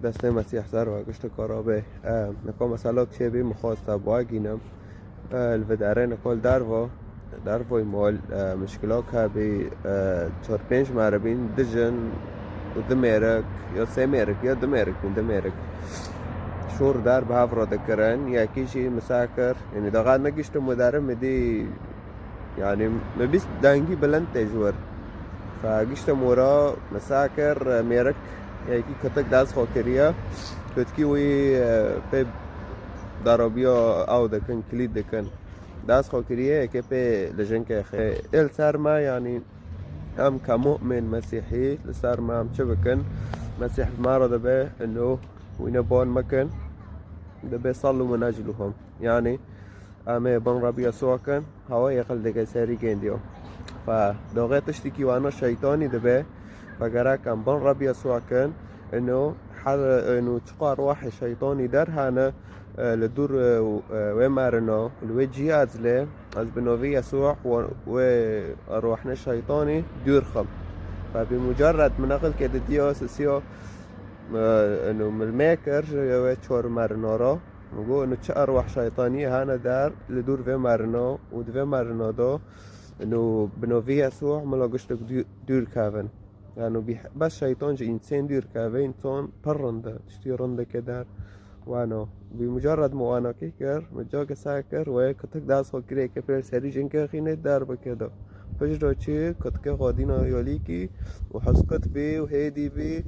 دسته مسیح سر و گشت کارابه نکام مسئله که بی مخواسته باگینم الوداره نکال در وی مال مشکلات که بی 4-5 مربین دجن و دمیرک یا 3 مرک یا دمیرک من دمیرک شور در به هفرا دکرن یکیشی مساکر یعنی داغت نگشت مداره مدی يعني ما بيس دانجي بلند تجور فقشت مورا مساكر ميرك يعني كتك داز خوكريا كتكي وي بي دارابيا او دكن كليد دكن داز خوكريا كي بي لجنك اخي السار ما يعني ام كمؤمن مسيحي لسار ما ام شبكن مسيح مارا دبي انه وينبون مكن دبي صلوا من اجلهم يعني امه بن ربي يسوع كان هوا يقل دقي ساري جنديو فدوغي تشتكي وانا شيطاني دبي فقرا كان بن ربي يسوع كان انه انه تقى ارواح الشيطاني در هانا لدور ومارنو الوجي ازله از بنوفي يسوع وارواحنا الشيطاني دور خم فبمجرد منقل كده ديو سيو انه من الميكر يوتشور مارنورا نقول انه چه ارواح شيطانيه هانا دار لدور في مارنو ودفي مارنو دو انه بنوفي يسوع ملا قشتك دور كافن يعني بس شيطان جي انسان دور كافن انسان برنده تشتي رنده كدار وانو بمجرد مو انا كيكر مجاك ساكر وكتك داس فكري كبير سري جنك خينه دار بكده فجرو چه كتك غادينا يوليكي وحسكت بي وهيدي بي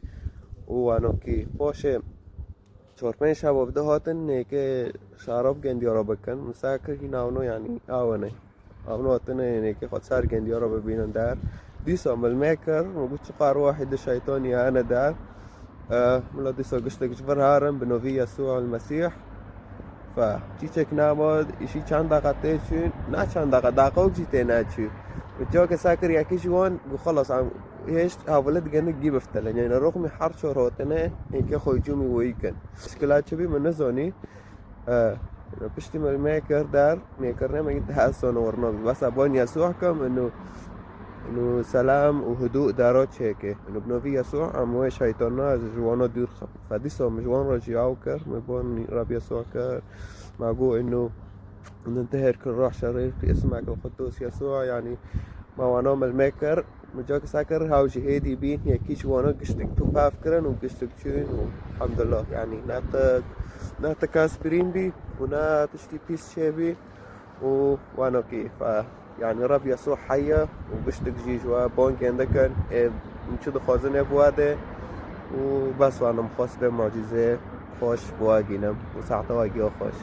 وانو كي باشه 4-5 شب افده هاتن که شراب گندیارا بکن مساکر هی ناونو یعنی آونه آونو هاتن که خود سر گندیارا ببینن در دیسا ملمکر مگو چقار واحد شیطانی انا در ملا دیسا گشتك جبر هارم بنوفي يسوع المسيح فچیچک نباد ایشی چند دقیقه تیچون نه چند دقیقه و جیته نچون و جا که ساکر یکی جوان گو خلاص هيش هاولت جنك جيب افتلا يعني رغم حر شهراتنا هيك خوجومي ويكن مشكلات شبي من نزوني بشتي من الميكر دار ميكرنا ما يتحسن ورنا بس ابون يسوع كم انه سلام وهدوء دارات هيك انه بنوفي يسوع امو شيطاننا جوانا دور خف فديسو مجوان رجعوا كر مبون رب يسوع كر معقول انه ننتهر كل روح شرير في اسمك القدوس يسوع يعني ما وانا ملمكر مجاك ساكر هاوجي هيدي بين يكيش وانا قشتك توباف كرن وقشتك شون والحمد لله يعني ناتا كاسبرين بي ونا تشتي بيس شابي وانا كيف يعني رب يسوع حيا وقشتك جيجوا بون كندكن نشد خازن بواده وبس وانا مخاص بمعجزة خوش بواقينم وساعتا واقيا خوش